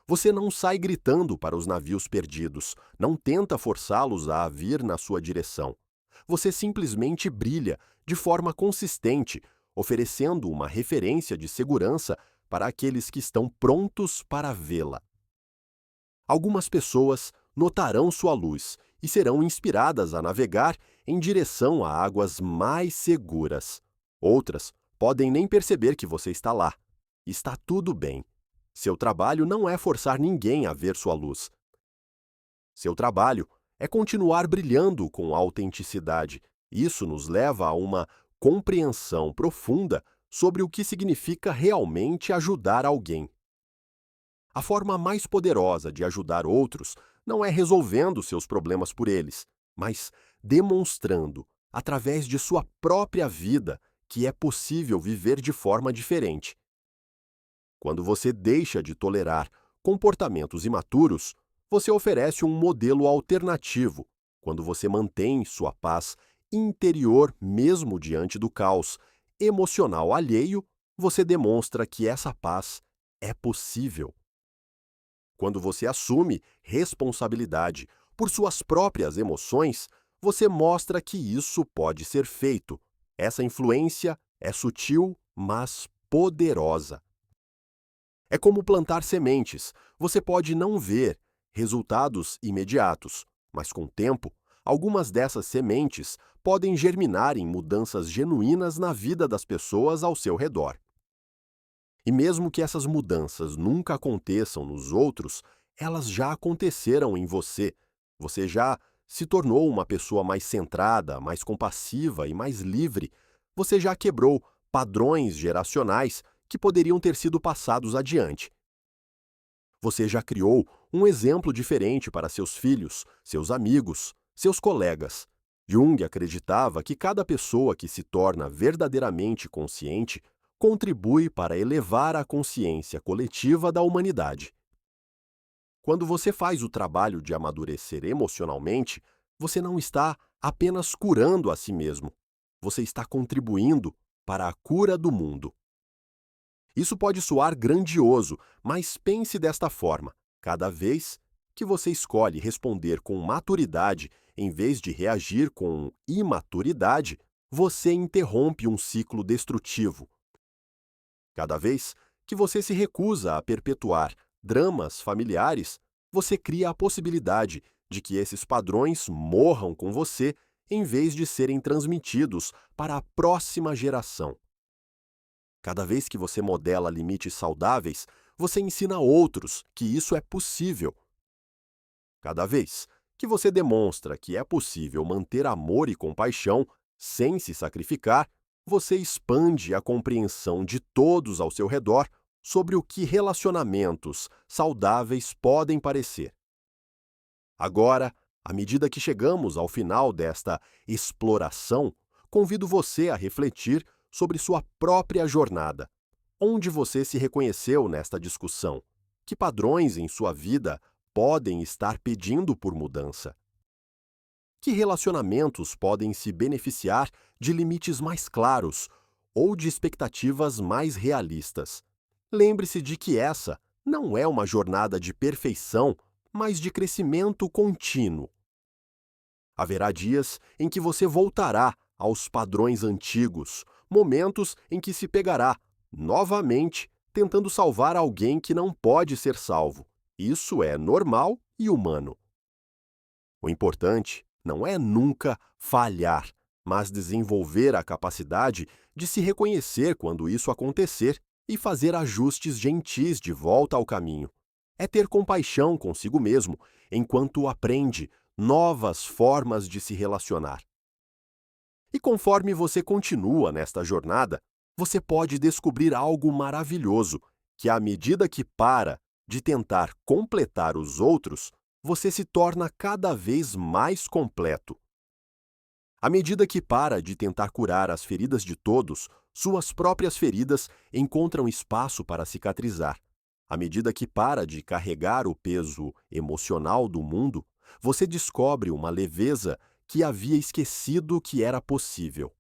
Você não sai gritando para os navios perdidos, não tenta forçá-los a vir na sua direção. Você simplesmente brilha de forma consistente, oferecendo uma referência de segurança para aqueles que estão prontos para vê-la. Algumas pessoas notarão sua luz e serão inspiradas a navegar em direção a águas mais seguras. Outras podem nem perceber que você está lá. Está tudo bem. Seu trabalho não é forçar ninguém a ver sua luz. Seu trabalho é continuar brilhando com autenticidade. Isso nos leva a uma compreensão profunda sobre o que significa realmente ajudar alguém. A forma mais poderosa de ajudar outros não é resolvendo seus problemas por eles, mas demonstrando, através de sua própria vida, que é possível viver de forma diferente. Quando você deixa de tolerar comportamentos imaturos, você oferece um modelo alternativo. Quando você mantém sua paz interior mesmo diante do caos emocional alheio, você demonstra que essa paz é possível. Quando você assume responsabilidade por suas próprias emoções, você mostra que isso pode ser feito. Essa influência é sutil, mas poderosa. É como plantar sementes. Você pode não ver resultados imediatos, mas com o tempo, algumas dessas sementes podem germinar em mudanças genuínas na vida das pessoas ao seu redor. E mesmo que essas mudanças nunca aconteçam nos outros, elas já aconteceram em você. Você já se tornou uma pessoa mais centrada, mais compassiva e mais livre. Você já quebrou padrões geracionais que poderiam ter sido passados adiante. Você já criou um exemplo diferente para seus filhos, seus amigos, seus colegas. Jung acreditava que cada pessoa que se torna verdadeiramente consciente contribui para elevar a consciência coletiva da humanidade. Quando você faz o trabalho de amadurecer emocionalmente, você não está apenas curando a si mesmo, você está contribuindo para a cura do mundo. Isso pode soar grandioso, mas pense desta forma: cada vez que você escolhe responder com maturidade em vez de reagir com imaturidade, você interrompe um ciclo destrutivo. Cada vez que você se recusa a perpetuar dramas familiares, você cria a possibilidade de que esses padrões morram com você em vez de serem transmitidos para a próxima geração. Cada vez que você modela limites saudáveis, você ensina a outros que isso é possível. Cada vez que você demonstra que é possível manter amor e compaixão sem se sacrificar, você expande a compreensão de todos ao seu redor sobre o que relacionamentos saudáveis podem parecer. Agora, à medida que chegamos ao final desta exploração, convido você a refletir sobre sua própria jornada. Onde você se reconheceu nesta discussão? Que padrões em sua vida podem estar pedindo por mudança? Que relacionamentos podem se beneficiar de limites mais claros ou de expectativas mais realistas? Lembre-se de que essa não é uma jornada de perfeição, mas de crescimento contínuo. Haverá dias em que você voltará aos padrões antigos, momentos em que se pegará, novamente, tentando salvar alguém que não pode ser salvo. Isso é normal e humano. O importante não é nunca falhar, mas desenvolver a capacidade de se reconhecer quando isso acontecer e fazer ajustes gentis de volta ao caminho. É ter compaixão consigo mesmo enquanto aprende novas formas de se relacionar. E conforme você continua nesta jornada, você pode descobrir algo maravilhoso, que à medida que para de tentar completar os outros, você se torna cada vez mais completo. À medida que para de tentar curar as feridas de todos, Suas próprias feridas encontram espaço para cicatrizar. À medida que para de carregar o peso emocional do mundo, você descobre uma leveza que havia esquecido que era possível.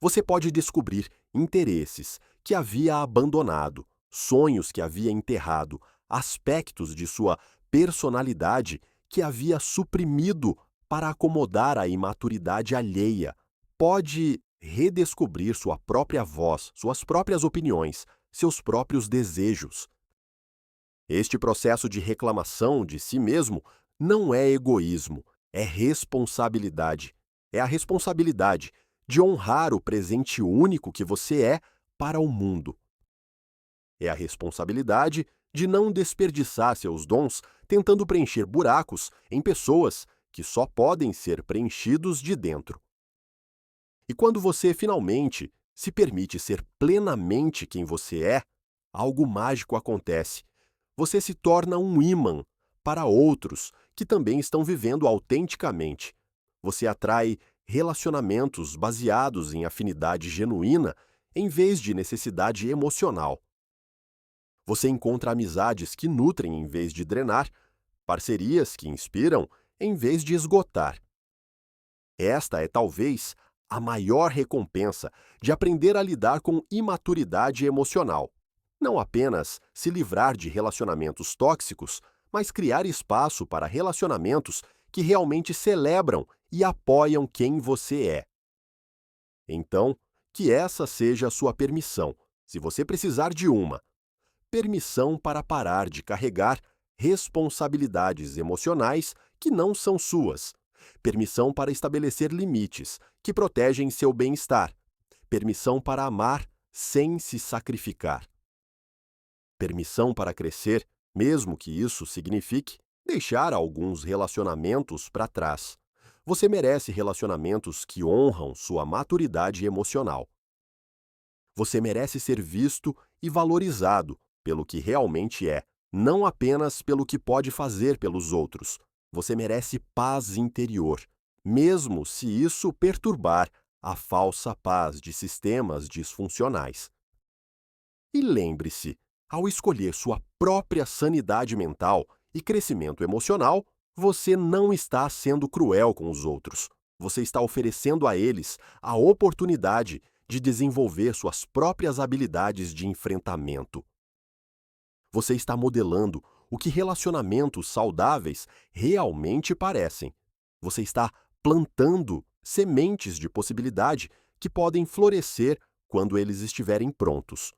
Você pode descobrir interesses que havia abandonado, sonhos que havia enterrado, aspectos de sua personalidade que havia suprimido para acomodar a imaturidade alheia. Pode redescobrir sua própria voz, suas próprias opiniões, seus próprios desejos. Este processo de reclamação de si mesmo não é egoísmo, é responsabilidade. É a responsabilidade de honrar o presente único que você é para o mundo. É a responsabilidade de não desperdiçar seus dons tentando preencher buracos em pessoas que só podem ser preenchidos de dentro. E quando você finalmente se permite ser plenamente quem você é, algo mágico acontece. Você se torna um ímã para outros que também estão vivendo autenticamente. Você atrai relacionamentos baseados em afinidade genuína em vez de necessidade emocional. Você encontra amizades que nutrem em vez de drenar, parcerias que inspiram em vez de esgotar. Esta é talvez a maior recompensa de aprender a lidar com imaturidade emocional. Não apenas se livrar de relacionamentos tóxicos, mas criar espaço para relacionamentos que realmente celebram e apoiam quem você é. Então, que essa seja a sua permissão, se você precisar de uma. Permissão para parar de carregar responsabilidades emocionais que não são suas. Permissão para estabelecer limites que protegem seu bem-estar. Permissão para amar sem se sacrificar. Permissão para crescer, mesmo que isso signifique deixar alguns relacionamentos para trás. Você merece relacionamentos que honram sua maturidade emocional. Você merece ser visto e valorizado pelo que realmente é, não apenas pelo que pode fazer pelos outros. Você merece paz interior, mesmo se isso perturbar a falsa paz de sistemas disfuncionais. E lembre-se, ao escolher sua própria sanidade mental e crescimento emocional, você não está sendo cruel com os outros. Você está oferecendo a eles a oportunidade de desenvolver suas próprias habilidades de enfrentamento. Você está modelando o que relacionamentos saudáveis realmente parecem. Você está plantando sementes de possibilidade que podem florescer quando eles estiverem prontos.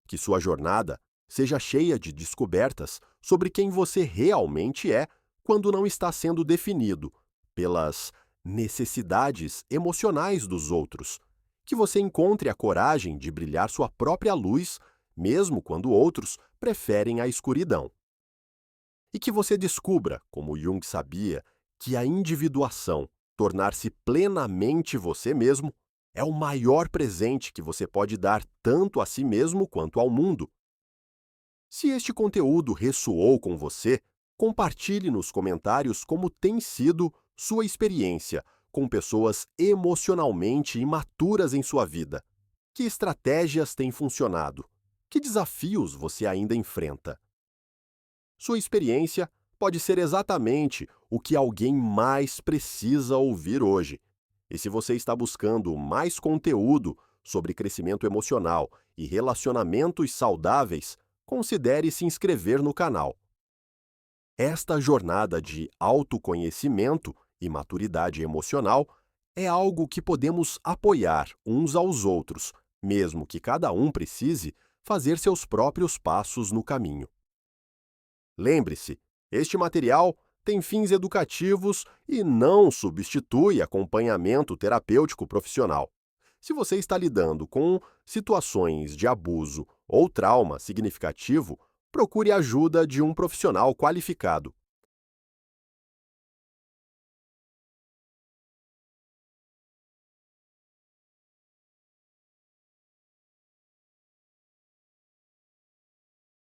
Que sua jornada seja cheia de descobertas sobre quem você realmente é quando não está sendo definido pelas necessidades emocionais dos outros. Que você encontre a coragem de brilhar sua própria luz, mesmo quando outros preferem a escuridão. E que você descubra, como Jung sabia, que a individuação, tornar-se plenamente você mesmo, é o maior presente que você pode dar tanto a si mesmo quanto ao mundo. Se este conteúdo ressoou com você, compartilhe nos comentários como tem sido sua experiência com pessoas emocionalmente imaturas em sua vida. Que estratégias têm funcionado? Que desafios você ainda enfrenta? Sua experiência pode ser exatamente o que alguém mais precisa ouvir hoje. E se você está buscando mais conteúdo sobre crescimento emocional e relacionamentos saudáveis, considere se inscrever no canal. Esta jornada de autoconhecimento e maturidade emocional é algo que podemos apoiar uns aos outros, mesmo que cada um precise fazer seus próprios passos no caminho. Lembre-se, este material tem fins educativos e não substitui acompanhamento terapêutico profissional. Se você está lidando com situações de abuso ou trauma significativo, procure a ajuda de um profissional qualificado.